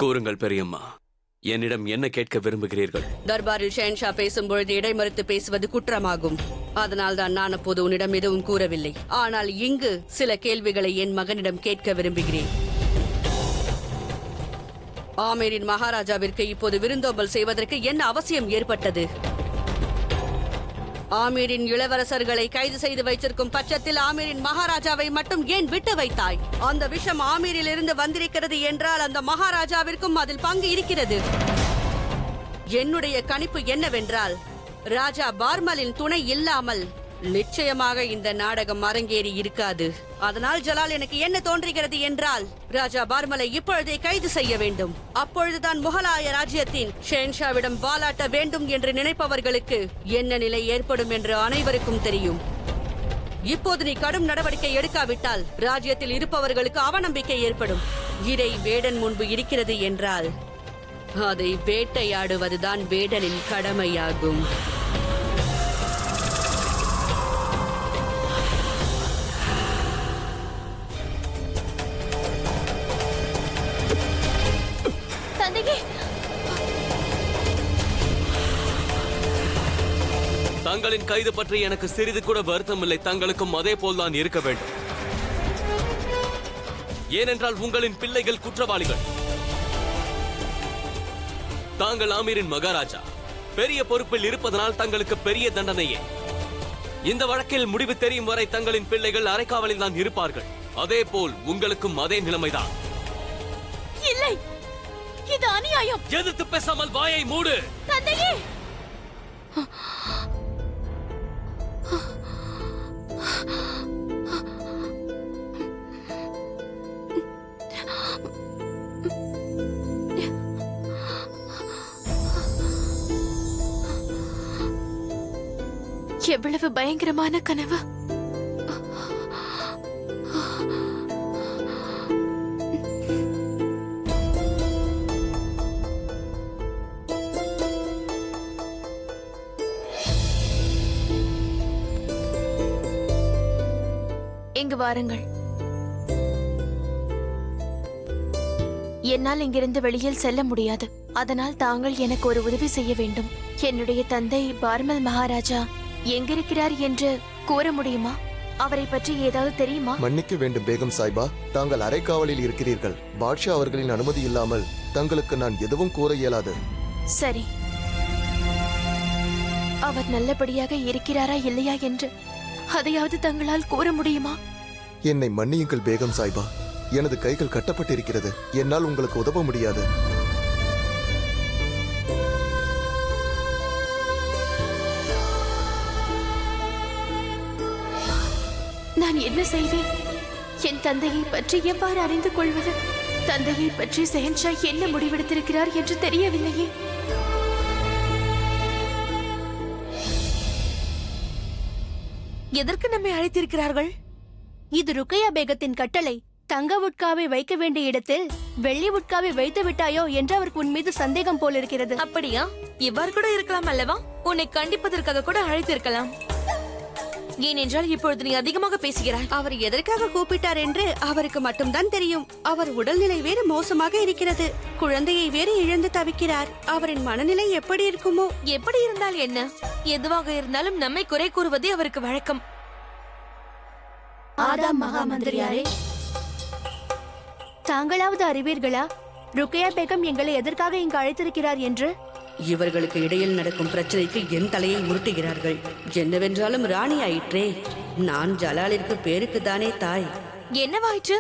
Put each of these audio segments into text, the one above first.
கூறுங்கள் பெரியம்மா, என்னிடம் என்ன கேட்க விரும்புகிறீர்கள்? தர்பாரில் ஷெஹன்ஷா பேசும்பொழுது இடைமறுத்து பேசுவது குற்றமாகும். அதனால் தான் நான் அப்போது உன்னிடம் எதுவும் கூறவில்லை. ஆனால் இங்கு சில கேள்விகளை என் மகனிடம் கேட்க விரும்புகிறேன். ஆமீரின் மகாராஜாவிற்கு இப்போது விருந்தோம்பல் செய்வதற்கு என்ன அவசியம் ஏற்பட்டது? ஆமீரின் இளவரசர்களை கைது செய்து வைத்திருக்கும் பட்சத்தில் ஆமீரின் மகாராஜாவை மட்டும் ஏன் விட்டு வைத்தாய்? அந்த விஷம் ஆமீரில் இருந்து வந்திருக்கிறது என்றால் அந்த மகாராஜாவிற்கும் அதில் பங்கு இருக்கிறது. என்னுடைய கணிப்பு என்னவென்றால், ராஜா பார்மலின் துணை இல்லாமல் நிச்சயமாக இந்த நாடகம் அரங்கேறி இருக்காது. அதனால் ஜலால் எனக்கு என்ன தோன்றுகிறது என்றால், ராஜா பார்மலை இப்பொழுதே கைது செய்ய வேண்டும். அப்பொழுதுதான் முகலாய ராஜ்யத்தின் ஷெஹன்ஷாவிடம் வாலாட்ட வேண்டும் என்று நினைப்பவர்களுக்கு என்ன நிலை ஏற்படும் என்று அனைவருக்கும் தெரியும். இப்போது நீ கடும் நடவடிக்கை எடுக்காவிட்டால் ராஜ்யத்தில் இருப்பவர்களுக்கு அவநம்பிக்கை ஏற்படும். இறை வேடன் முன்பு இருக்கிறது என்றால் அதை வேட்டையாடுவதுதான் வேடனின் கடமையாகும். தங்களின் கைது பற்றி எனக்கு சிறிது கூட வருத்தம் இல்லை. தங்களுக்கும் அதே போல்தான் இருக்க வேண்டும். ஏனென்றால் உங்களின் பிள்ளைகள் குற்றவாளிகள். தாங்கள் ஆமீரின் மகாராஜா, பெரிய பொறுப்பில் இருப்பதனால் தங்களுக்கு பெரிய தண்டனையே. இந்த வழக்கில் முடிவு தெரியும் வரை தங்களின் பிள்ளைகள் அரைக்காவலில் தான் இருப்பார்கள். அதே போல் உங்களுக்கும் அதே நிலைமைதான். இல்லை, இது அநியாயம். எதிர்த்து பேசாமல் வாயை மூடு. தந்தையே, எவ்வளவு பயங்கரமான கனவு! இங்கு வாருங்கள். என்னால் இங்கிருந்து வெளியில் செல்ல முடியாது. அதனால் தாங்கள் எனக்கு ஒரு உதவி செய்ய வேண்டும். என்னுடைய தந்தை பார்மல் மகாராஜா எங்கிருக்கிறார் என்று கூற முடியுமா? அவரை பற்றி ஏதாவது தெரியுமா? மன்னிக்க வேண்டும் பேகம் சாய்பா, தாங்கள் அரைக்காவலில் இருக்கிறீர்கள். பாட்ஷா அவர்களின் அனுமதி இல்லாமல் தங்களுக்கு நான் எதுவும் கூற இயலாது. சரி, அவர் நல்லபடியாக இருக்கிறாரா இல்லையா என்று அதையாவது தங்களால் கூற முடியுமா? என்னை மன்னியுங்கள் பேகம் சாய்பா, எனது கைகள் கட்டப்பட்டிருக்கிறது. என்னால் உங்களுக்கு உதவ முடியாது. நான் என்ன செய்வேன்? என் தந்தையை பற்றி எவ்வாறு அறிந்து கொள்வது? தந்தையை பற்றி ஷெஹன்ஷா என்ன முடிவெடுத்திருக்கிறார் என்று தெரியவில்லையே. எதற்கு நம்மை அழைத்திருக்கிறார்கள்? இது ருக்கையா பேகத்தின் கட்டளை. தங்க உட்காவை வைக்க வேண்டிய இடத்தில் வெள்ளி உட்காவை வைத்து விட்டாயோ என்று அவருக்கு உன் மீது சந்தேகம் போல் இருக்கிறது. அப்படியா? இவ்வாறு கூட இருக்கலாம் அல்லவா? உன்னை கண்டிப்பதற்காக கூட அழைத்திருக்கலாம். ஏனென்றால் இப்பொழுது நீ அதிகமாக பேசுகிறாய். அவர் எதற்காக கூப்பிட்டார் என்று அவருக்கு மட்டும்தான் தெரியும். அவர் உடல்நிலை வேறு மோசமாக இருக்கிறது. குழந்தையை வேறு இழந்து தவிக்கிறார். அவரின் மனநிலை எப்படி இருக்குமோ? எப்படி இருந்தால் என்ன? எதுவாக இருந்தாலும் நம்மை குறை கூறுவதே அவருக்கு வழக்கம். ஆதாம் மகாமந்திரியாரே, தாங்களாவது அறிவீர்களா ருக்கையா பேகம் எங்களை எதற்காக இங்கு அழைத்திருக்கிறார் என்று? இவர்களுக்கு இடையில் நடக்கும் பிரச்சனைக்கு என் தலையை உருட்டுகிறார்கள். என்னவென்றாலும் ராணி ஆயிற்றே. நான் ஜலாலிற்கு பேருக்கு தானே தாய். என்னவாயிற்று?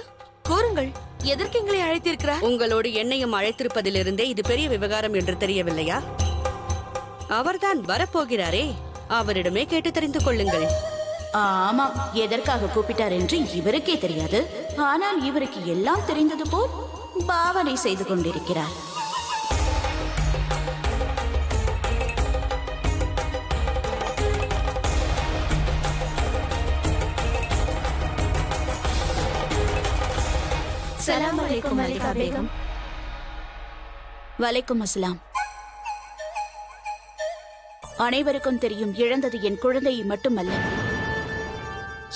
கூறுங்கள், எதற்கு எங்களை அழைத்திருக்கிறார்? உங்களோடு என்னையும் அழைத்திருப்பதிலிருந்தே இது பெரிய விவகாரம் என்று தெரியவில்லையா? அவர்தான் வரப்போகிறாரே, அவரிடமே கேட்டு தெரிந்து கொள்ளுங்கள். ஆமா, எதற்காக கூப்பிட்டார் என்று இவருக்கே தெரியாது. ஆனால் இவருக்கு எல்லாம் தெரிந்தது போல் பாவனை செய்து கொண்டிருக்கிறார். சலாம் அலைக்கும் மலிகா பேகம். வலைக்கும் அஸ்லாம். அனைவருக்கும் தெரியும், இழந்தது என் குழந்தையை மட்டுமல்ல,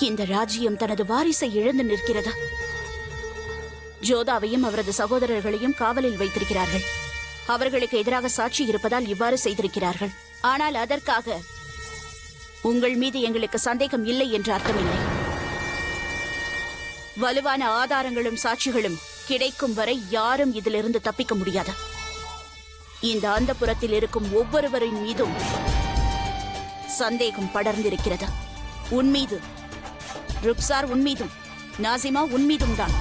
இந்த ராஜ்யம் தனது வாரிசை இழந்து நிற்கிறது. ஜோதாவையும் அவரது சகோதரர்களையும் காவலில் வைத்திருக்கிறார்கள். அவர்களுக்கு எதிராக சாட்சி இருப்பதால் இவ்வாறு செய்திருக்கிறார்கள். ஆனால் அதற்காக உங்கள் மீது எங்களுக்கு சந்தேகம் இல்லை என்று அர்த்தமில்லை. வலுவான ஆதாரங்களும் சாட்சிகளும் கிடைக்கும் வரை யாரும் இதிலிருந்து தப்பிக்க முடியாது. இந்த அந்தப்புறத்தில் இருக்கும் ஒவ்வொருவரின் மீதும் சந்தேகம் படர்ந்திருக்கிறது. உன்மீது, ருக்சார் உன்மீதும், நாசிமா உன்மீதும் தான்,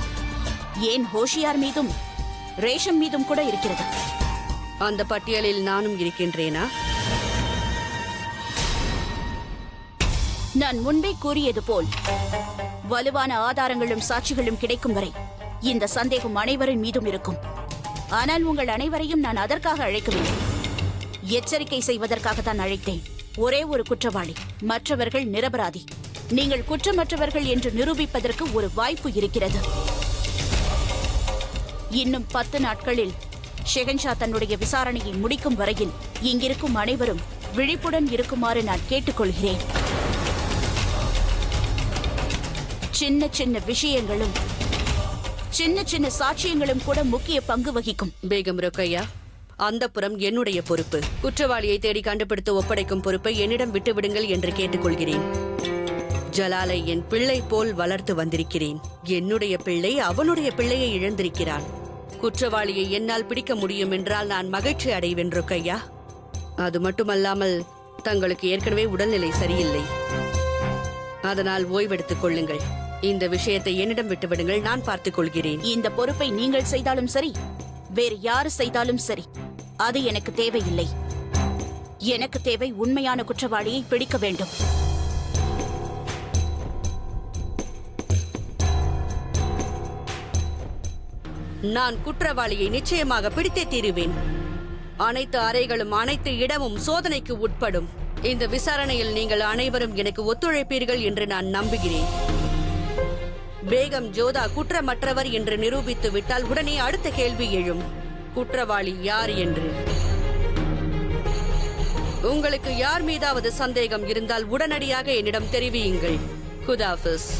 ஏன் ஹோஷியார் மீதும் ரேஷம் மீதும் கூட இருக்கிறது. அந்த பட்டியலில் நானும் இருக்கின்றேனா? நான் முன்பே கூறியது போல் வலுவான ஆதாரங்களும் சாட்சிகளும் கிடைக்கும் வரை இந்த சந்தேகம் அனைவரின் மீதும் இருக்கும். ஆனால் உங்கள் அனைவரையும் நான் அதற்காக அழைக்கவில்லை, எச்சரிக்கை செய்வதற்காக தான் அழைத்தேன். ஒரே ஒரு குற்றவாளி, மற்றவர்கள் நிரபராதி. நீங்கள் குற்றமற்றவர்கள் என்று நிரூபிப்பதற்கு ஒரு வாய்ப்பு இருக்கிறது. இன்னும் 10 நாட்களில் ஷெஹன்ஷா தன்னுடைய விசாரணையை முடிக்கும் வரையில் இங்கிருக்கும் அனைவரும் விழிப்புடன் இருக்குமாறு நான் கேட்டுக்கொள்கிறேன். சின்ன சின்ன விஷயங்களும் சின்ன சின்ன சாட்சியங்களும் கூட முக்கிய பங்கு வகிக்கும். பேகம் ருக்கையா, அந்தப்புறம் என்னுடைய பொறுப்பு. குற்றவாளியை தேடி கண்டுபிடித்து ஒப்படைக்கும் பொறுப்பை என்னிடம் விட்டுவிடுங்கள் என்று கேட்டுக்கொள்கிறேன். ஜலாலை என் பிள்ளை போல் வளர்த்து வந்திருக்கிறேன். என்னுடைய பிள்ளை அவனுடைய பிள்ளையை இழந்திருக்கிறான். குற்றவாளியை என்னால் பிடிக்க முடியும் என்றால் நான் மகிழ்ச்சி அடைவேன் ருக்கையா. அது மட்டுமல்லாமல் தங்களுக்கு ஏற்கனவே உடல்நிலை சரியில்லை. அதனால் ஓய்வெடுத்துக் கொள்ளுங்கள். இந்த விஷயத்தை என்னிடம் விட்டுவிடுங்கள், நான் பார்த்துக் கொள்கிறேன். இந்த பொறுப்பை நீங்கள் செய்தாலும் சரி, வேறு யாரு செய்தாலும் சரி, அது எனக்கு தேவையில்லை. எனக்கு தேவை உண்மையான குற்றவாளியை பிடிக்க வேண்டும். நான் குற்றவாளியை நிச்சயமாக பிடித்தே தீருவேன். அனைத்து அறைகளும் அனைத்து இடமும் சோதனைக்கு உட்படும். இந்த விசாரணையில் நீங்கள் அனைவரும் எனக்கு ஒத்துழைப்பீர்கள் என்று நான் நம்புகிறேன். பேகம் ஜோதா குற்றமற்றவர் என்று நிரூபித்து விட்டால் உடனே அடுத்த கேள்வி எழும், குற்றவாளி யார் என்று. உங்களுக்கு யார் மீதாவது சந்தேகம் இருந்தால் உடனடியாக என்னிடம் தெரிவியுங்கள். குதாஃபிஸ்.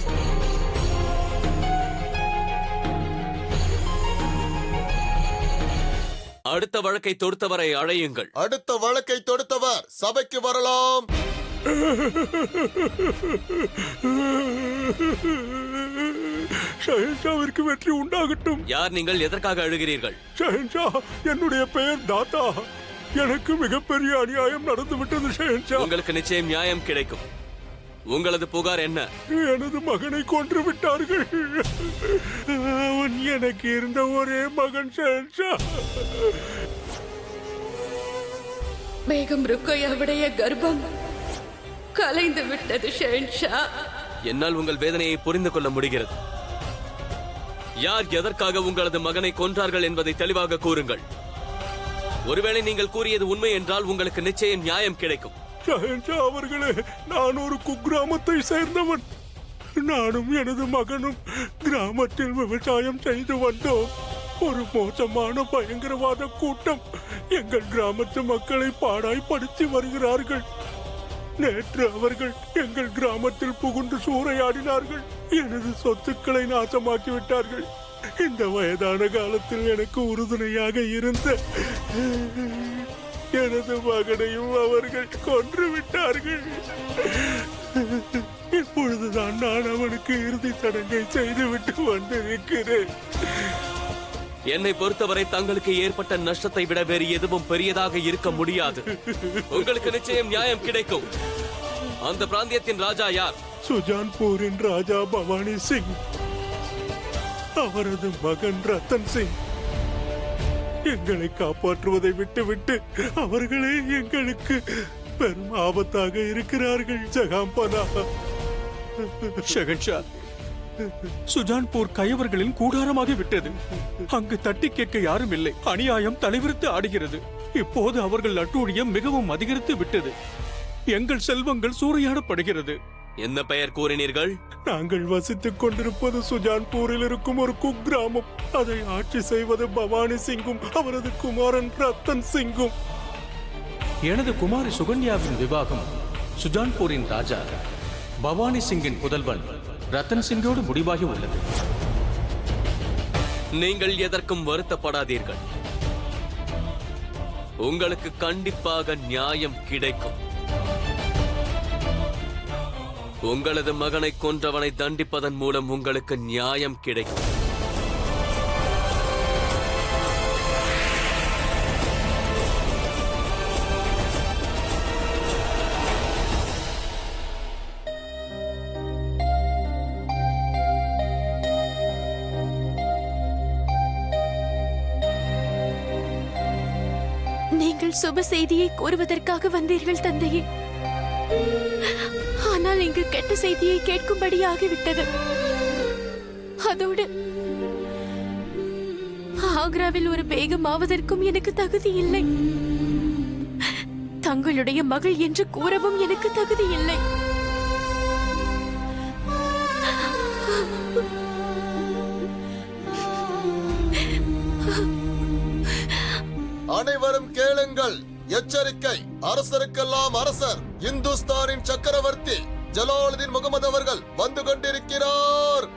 அடுத்த வழக்கை தொடுத்தவரை அழையுங்கள். அடுத்த வழக்கை தொடுத்தவர் சபைக்கு வரலாம். ஷஹன்ஷாவிற்கு வெற்றி உண்டாகட்டும். யார் நீங்கள்? எதற்காக அழுகிறீர்கள்? ஷஹன்ஷா, என்னுடைய பெயர் தாத்தா. எனக்கு மிகப்பெரிய அநியாயம் நடந்துவிட்டது ஷஹன்ஷா. உங்களுக்கு நிச்சயம் நியாயம் கிடைக்கும். உங்களது புகார் என்ன? எனது மகனை கொன்று விட்டார்கள். அவன் எனக்கு இருந்த ஒரே மகன் ஷஹன்ஷா. பேகம் ருக்கையாவுடைய கர்ப்பம் கலைந்து விட்டது ஷெஹன்ஷா. என்னால் உங்கள் வேதனையை புரிந்து கொள்ள முடிகிறது. யார் எதற்காக உங்களது மகனை கொன்றார்கள் என்பதை தெளிவாக கூறுங்கள். ஒருவேளை நீங்கள் கூறியது உண்மை என்றால் உங்களுக்கு நிச்சயம் நியாயம் கிடைக்கும். ஷஹன்ஷா அவர்களே, நான் ஒரு குக்கிராமத்தை சேர்ந்தவன். நானும் எனது மகனும் கிராமத்தில் விவசாயம் செய்து வந்தோம். ஒரு மோசமான பயங்கரவாத கூட்டம் எங்கள் கிராமத்து மக்களை பாடாய்படுத்தி வருகிறார்கள். நேற்று அவர்கள் எங்கள் கிராமத்தில் புகுந்து சூறையாடினார்கள். எனது சொத்துக்களை நாசமாக்கி விட்டார்கள். இந்த வயதான காலத்தில் எனக்கு உறுதுணையாக இருந்த எனது மகனையும் அவர்கள் கொன்று விட்டார்கள். இப்பொழுதுதான் நான் அவனுக்கு இறுதி சடங்கை செய்துவிட்டு வந்திருக்கிறேன். என்னை பொறுத்தவரை தங்களுக்கு ஏற்பட்ட நஷ்டத்தை விட வேறு எதுவும் பெரியதாக இருக்க முடியாது. உங்களுக்கு நிச்சயம் நியாயம் கிடைக்கும். அந்த பிராந்தியத்தின் ராஜா யார்? சுஜான்பூரின் ராஜா பவானி சிங், அவரது மகன் ரத்தன் சிங். எங்களை காப்பாற்றுவதை விட்டுவிட்டு அவர்களே எங்களுக்கு பெரும் ஆபத்தாக இருக்கிறார்கள். ஜகாம்பனா. ஷஹன்ஷா, சுஜான்பூர் கயவர்களின் கூடாரமாகி விட்டது. அங்கு தட்டி கேட்க யாரும் இல்லை. அநியாயம் தலைவிரித்து ஆடுகிறது. இப்போது அவர்கள் அட்டூழியம் மிகவும் அதிகரித்து விட்டது. எங்கள் செல்வங்கள் சூறையாடப்படுகிறது. என்ன பெயர் கூறினீர்கள்? நாங்கள் வசித்துக் கொண்டிருப்பது சுஜான்பூரில் இருக்கும் ஒரு குக்கிராமம். அதை ஆட்சி செய்வது பவானி சிங்கும் அவரது குமாரன் ரத்தன் சிங்கும். எனது குமாரி சுகன்யாவின் விவாகம் சுஜான்பூரின் ராஜா பவானி சிங்கின் புதல்வன் ரத்தன் சிங்கோடு முடிவாகி உள்ளது. நீங்கள் எதற்கும் வருத்தப்படாதீர்கள். உங்களுக்கு கண்டிப்பாக நியாயம் கிடைக்கும். உங்களது மகனை கொன்றவனை தண்டிப்பதன் மூலம் உங்களுக்கு நியாயம் கிடைக்கும். நீங்கள் சுப செய்தியை கூறுவதற்காக வந்தீர்கள் தந்தையே. ஆனால் இங்கு கெட்ட செய்தியை கேட்கும்படி ஆகிவிட்டது. அதோடு ஆக்ராவில் ஒரு பேகம் ஆவதற்கும் எனக்கு தகுதி இல்லை. தங்களுடைய மகள் என்று கூறவும் எனக்கு தகுதி இல்லை. அனைவரும் கேளுங்கள், எச்சரிக்கை! அரசருக்கெல்லாம் அரசர், இந்துஸ்தானின் சக்கரவர்த்தி ஜலாலுதீன் முகமது அவர்கள் வந்து கொண்டிருக்கிறார்.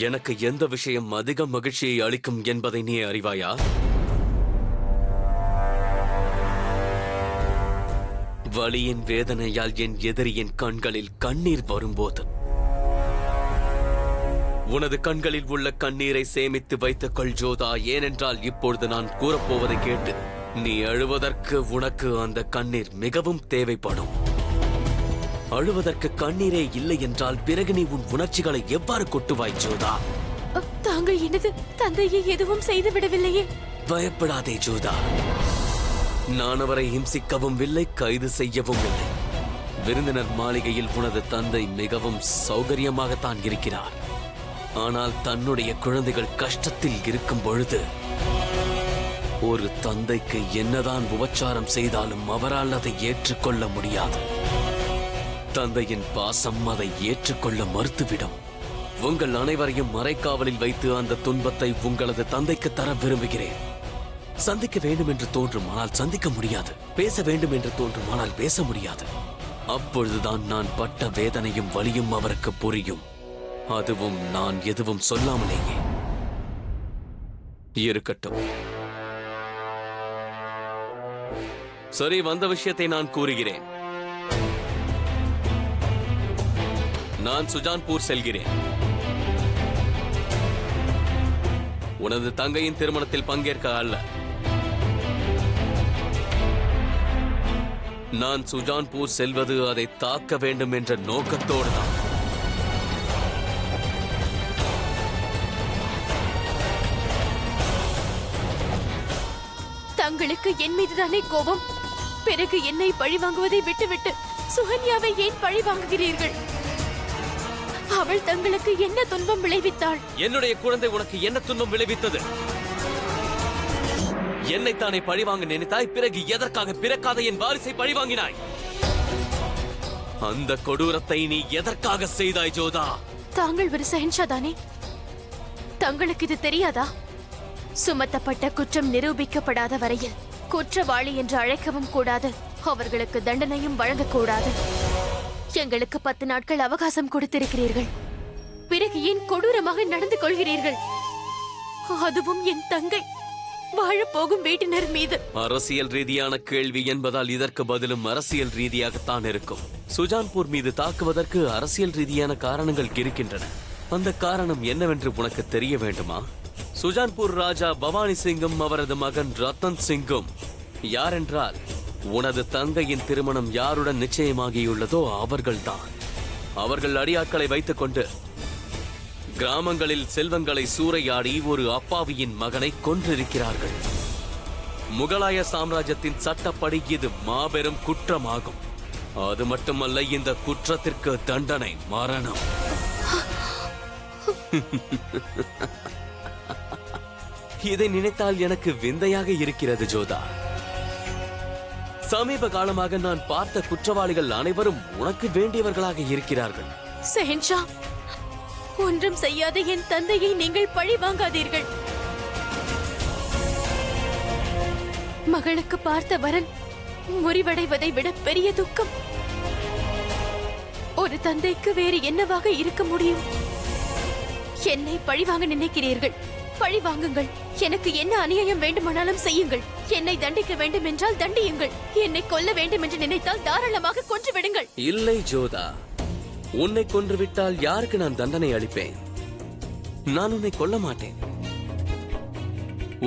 எனக்கு எந்த விஷயம் அதிக மகிழ்ச்சியை அளிக்கும் என்பதை நீ அறிவாயா? வலியின் வேதனையால் என் எதிரியின் கண்களில் கண்ணீர் வரும்போது உனது கண்களில் உள்ள கண்ணீரை சேமித்து வைத்துக் கொள் ஜோதா. ஏனென்றால் இப்பொழுது நான் கூறப்போவதை கேட்டு நீ அழுவதற்கு உனக்கு அந்த கண்ணீர் மிகவும் தேவைப்படும். அழுவதற்கு கண்ணீரே இல்லை என்றால் பிறகு நீ உன் உணர்ச்சிகளை எவ்வாறு கொட்டுவாய் ஜோதா? தாங்கள் எனது தந்தையை எதுவும் செய்து விடவில்லையே. பயப்படாதே ஜோதா. நான் அவரை ஹிம்சிக்கவும் இல்லை, கைது செய்யவும் இல்லை. விருந்தினர் மாளிகையில் உனது தந்தை மிகவும் சௌகரியமாகத்தான் இருக்கிறார். ஆனால் தன்னுடைய குழந்தைகள் கஷ்டத்தில் இருக்கும் பொழுது ஒரு தந்தைக்கு என்னதான் உபச்சாரம் செய்தாலும் அவரால் அதை ஏற்றுக்கொள்ள முடியாது. தந்தையின் பாசம் அதை ஏற்றுக்கொள்ள மறுத்துவிடும். உங்கள் அனைவரையும் மறைக்காவலில் வைத்து அந்த துன்பத்தை உங்களது தந்தைக்கு தர விரும்புகிறேன். சந்திக்க வேண்டும் என்று தோன்றும், ஆனால் சந்திக்க முடியாது. பேச வேண்டும் என்று தோன்றும், ஆனால் பேச முடியாது. அப்பொழுதுதான் நான் பட்ட வேதனையும் வலியும் அவருக்கு புரியும். அதுவும் நான் எதுவும் சொல்லாமலேயே. இருக்கட்டும். சரி, வந்த விஷயத்தை நான் கூறுகிறேன். நான் சுஜான்பூர் செல்கிறேன். உனது தங்கையின் திருமணத்தில் பங்கேற்க அல்ல. நான் சுஜான்பூர் செல்வது அதை தாக்க வேண்டும் என்ற நோக்கத்தோடு தான். தங்களுக்கு என் மீதுதானே கோபம்? பிறகு என்னை பழி வாங்குவதை விட்டுவிட்டு சுகன்யாவை ஏன் பழி வாங்குகிறீர்கள்? அவள் தங்களுக்கு என்ன துன்பம் விளைவித்தாள்? என்னுடைய குழந்தை உனக்கு என்ன துன்பம் விளைவித்தது? என்னைத்தானே பழிவாங்க நினைத்தாய். பிறகு எதற்காக பிறக்காத என் வாரிசை பழிவாங்கினாய்? அந்த கொடூரத்தை நீ எதற்காக செய்தாய் ஜோதா? தாங்கள் ஒரு சஹன்ஷா தானே? தங்களுக்கு இது தெரியாதா? சுமத்தப்பட்ட குற்றம் நிரூபிக்கப்படாத வரையில் குற்றவாளி என்று அழைக்கவும் கூடாது, அவர்களுக்கு தண்டனையும் வழங்கக்கூடாது. எங்களுக்கு 10 நாட்கள் அவகாசம் கொடுத்திருக்கிறீர்கள். பிறகு ஏன் கொடூரமாக நடந்து கொள்கிறீர்கள்? அதுவும் என் தங்கை வாழப்போகும் வீட்டினர் மீது. அரசியல் ரீதியான கேள்வி என்பதால் இதற்கு பதிலும் அரசியல் ரீதியாகத்தான் இருக்கும். சுஜான்பூர் மீது தாக்குவதற்கு அரசியல் ரீதியான காரணங்கள் இருக்கின்றன. அந்த காரணம் என்னவென்று உனக்கு தெரிய வேண்டுமா? சுஜான்பூர் ராஜா பவானி சிங்கும் அவரது மகன் ரத்தன் சிங்கும் யாரென்றால் உனது தங்கையின் திருமணம் யாருடன் நிச்சயமாகியுள்ளதோ அவர்கள்தான். அவர்கள் அடியாட்களை வைத்துக் கொண்டு கிராமங்களில் செல்வங்களை சூறையாடி ஒரு அப்பாவியின் மகனை கொன்றிருக்கிறார்கள். முகலாய சாம்ராஜ்யத்தின் சட்டப்படி இது மாபெரும் குற்றமாகும். அது மட்டுமல்ல, இந்த குற்றத்திற்கு தண்டனை மரணம். இதை நினைத்தால் எனக்கு விந்தையாக இருக்கிறது ஜோதா. சமீப காலமாக நான் பார்த்த குற்றவாளிகள் அனைவரும் உனக்கு வேண்டியவர்களாக இருக்கிறார்கள். செஹன்ஷா, ஒன்றும் செய்யாத என் தந்தையை நீங்கள் பழி வாங்காதீர்கள். மகளுக்கு பார்த்த வரன் முறிவடைவதை விட பெரிய துக்கம் ஒரு தந்தைக்கு வேறு என்னவாக இருக்க முடியும்? என்னை பழிவாங்க நினைக்கிறீர்கள், பழி வாங்குங்கள். எனக்கு என்ன அநியாயம் வேண்டுமானாலும் செய்யுங்கள். என்னை தண்டிக்க வேண்டும் என்றால் தண்டியுங்கள். என்னை கொல்ல வேண்டும் என்று நினைத்தால் தாராளமாக கொன்று விடுங்கள். இல்லை ஜோதா, உன்னை கொன்றுவிட்டால் யாருக்கு நான் தண்டனை அளிப்பேன்? நான் உன்னை கொல்ல மாட்டேன்.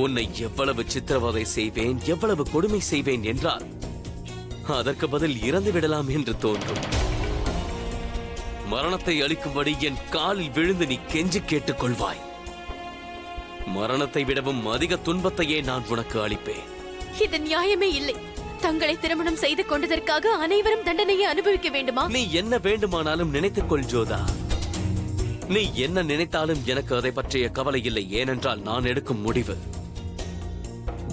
உன்னை எவ்வளவு சித்திரவதை செய்வேன், எவ்வளவு கொடுமை செய்வேன் என்றால் அதற்கு பதில் இறந்து விடலாம் என்று தோன்றும். மரணத்தை அளிக்கும்படி என் காலில் விழுந்து நீ கெஞ்சி கேட்டுக் கொள்வாய். மரணத்தை விடவும் அதிக துன்பத்தையே நான் உனக்கு அளிப்பேன். இது நியாயமே இல்லை. தங்களை திருமணம் செய்து கொண்டதற்காக அனைவரும் தண்டனையை அனுபவிக்க வேண்டுமா? நீ என்ன வேண்டுமானாலும் நினைத்துக் கொள் ஜோதா. நீ என்ன நினைத்தாலும் எனக்கு அதை பற்றிய கவலை இல்லை. ஏனென்றால் நான் எடுக்கும் முடிவு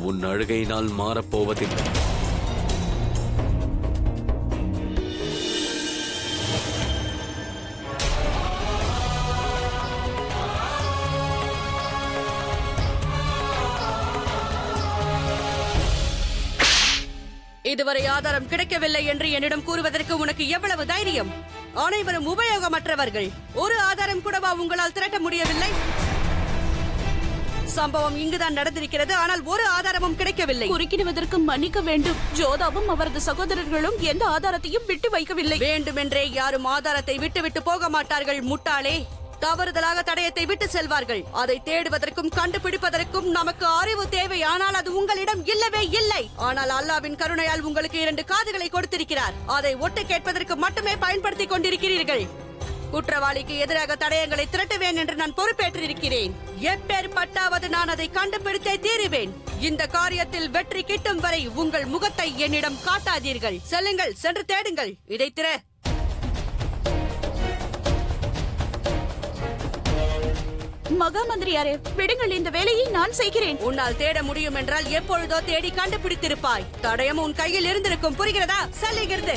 உன் அழுகையினால் மாறப்போவதில்லை. இதுவரை ஆதாரம் கிடைக்கவில்லை என்று என்னிடம் கூறுவதற்கு உனக்கு எவ்வளவு தைரியம்? அனைவரும் உபயோகமற்றவர்கள். ஒரு ஆதாரம் கூடவா உங்களால் திரட்ட முடியவில்லை? சம்பவம் இங்குதான் நடந்திருக்கிறது, ஆனால் ஒரு ஆதாரமும் கிடைக்கவில்லை. குறுக்கிடுவதற்கு மன்னிக்க வேண்டும். ஜோதாவும் அவரது சகோதரர்களும் எந்த ஆதாரத்தையும் விட்டு வைக்கவில்லை. வேண்டுமென்றே யாரும் ஆதாரத்தை விட்டு போக மாட்டார்கள் முட்டாளே. தவறுதலாக தடயத்தை விட்டு செல்வார்கள். அதை தேடுவதற்கும் கண்டுபிடிப்பதற்கும் நமக்கு அறிவு தேவை. ஆனால் அது உங்களிடம் இல்லவே இல்லை. ஆனால் அல்லாவின் கருணையால் உங்களுக்கு 2 காதுகளை கொடுத்திருக்கிறார். அதை ஒட்டு கேட்பதற்கு மட்டுமே பயன்படுத்திக் கொண்டிருக்கிறீர்கள். குற்றவாளிக்கு எதிராக தடயங்களை திரட்டுவேன் என்று நான் பொறுப்பேற்றிருக்கிறேன். எப்பேற்பட்டாவது நான் அதை கண்டுபிடித்தே தீருவேன். இந்த காரியத்தில் வெற்றி கிட்டும் வரை உங்கள் முகத்தை என்னிடம் காட்டாதீர்கள். செல்லுங்கள், சென்று தேடுங்கள். இதை திற. மகா மந்திரியாரே, விடுங்கள், இந்த வேலையை நான் செய்கிறேன். உன்னால் தேட முடியும் என்றால் எப்பொழுதோ தேடி கண்டுபிடித்திருப்பாய். தடயம் உன் கையில் இருந்திருக்கும், புரிகிறதா? செல்லுகிறது.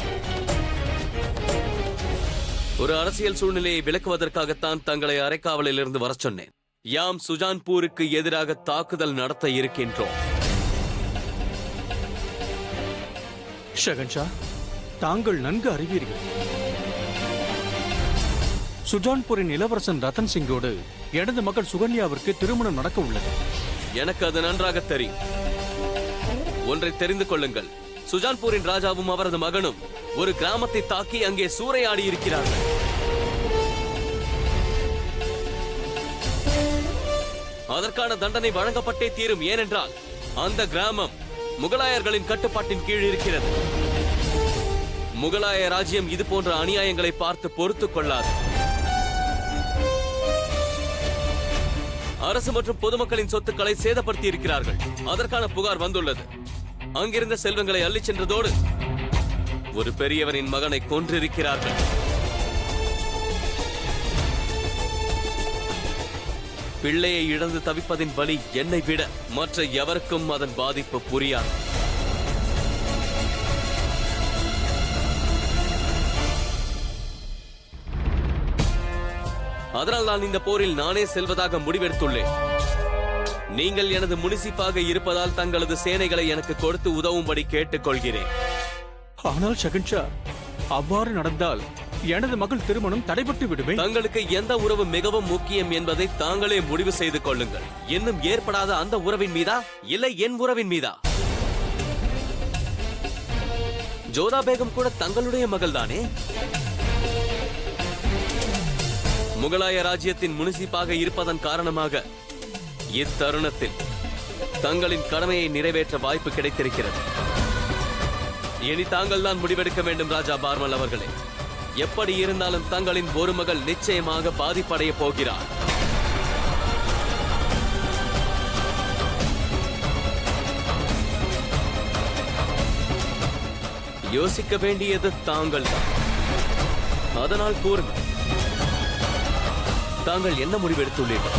ஒரு அரசியல் சூழ்நிலையை விளக்குவதற்காகத்தான் தங்களை அரைக்காவலில் இருந்து வர சொன்னேன். யாம் சுஜான்பூருக்கு எதிராக தாக்குதல் நடத்த இருக்கின்றோம். ஷகன்ஷா, தாங்கள் நன்கு அறிவீர்கள். சுஜான்பூரின் இளவரசன் ரத்தன் சிங்கோடு எனது மகள் சுகன்யாவிற்கு திருமணம் நடக்க உள்ளது. எனக்கு அது நன்றாக தெரியும். ஒன்றை தெரிந்து கொள்ளுங்கள், சுஜான்பூரின் ராஜாவும் அவரது மகனும் ஒரு கிராமத்தை தாக்கி அங்கே சூறையாடி இருக்கிறார்கள். அதற்கான தண்டனை வழங்கப்பட்டே தீரும். ஏனென்றால் அந்த கிராமம் முகலாயர்களின் கட்டுப்பாட்டின் கீழ் இருக்கிறது. முகலாய ராஜ்யம் இது போன்ற அநியாயங்களை பார்த்து பொறுத்துக் கொள்ளாது. அரசு மற்றும் பொதுமக்களின் சொத்துக்களை சேதப்படுத்தி இருக்கிறார்கள். அதற்கான புகார் வந்துள்ளது. அங்கிருந்த செல்வங்களை அள்ளிச் சென்றதோடு ஒரு பெரியவரின் மகனை கொன்றிருக்கிறார்கள். பிள்ளையை இழந்து தவிப்பதின் வலி என்னை விட மற்ற எவருக்கும் அதன் பாதிப்பு புரியாது. அதனால் நான் இந்த போரில் நானே செல்வதாக முடிவெடுத்துள்ளேன். நீங்கள் எனது முனிசிப்பாக இருப்பதால் தங்களது சேனைகளை எனக்கு கொடுத்து உதவும்படி கேட்டுக்கொள்கிறேன். ஆனால் ஷகன்ஷா, அவ்வாறு நடந்தால் எனது மகள் திருமணம் தடைபட்டு விடுமே. தங்களுக்கு எந்த உறவு மிகவும் முக்கியம் என்பதை தாங்களே முடிவு செய்து கொள்ளுங்கள். இன்னும் ஏற்படாத அந்த உறவின் மீதா, இல்லை என் உறவின் மீதா? ஜோதா பேகம் கூட தங்களுடைய மகள் தானே? முகலாய ராஜ்யத்தின் முனிசிப்பாக இருப்பதன் காரணமாக இத்தருணத்தில் தங்களின் கடமையை நிறைவேற்ற வாய்ப்பு கிடைத்திருக்கிறது. இனி தாங்கள் தான் முடிவெடுக்க வேண்டும் ராஜா பார்மல் அவர்களே. எப்படி இருந்தாலும் தங்களின் ஒரு மகள் நிச்சயமாக பாதிப்படைய போகிறார். யோசிக்க வேண்டியது தாங்கள் தான். அதனால் கூறுங்கள், தாங்கள் என்ன முடிவெடுத்துள்ளீர்கள்?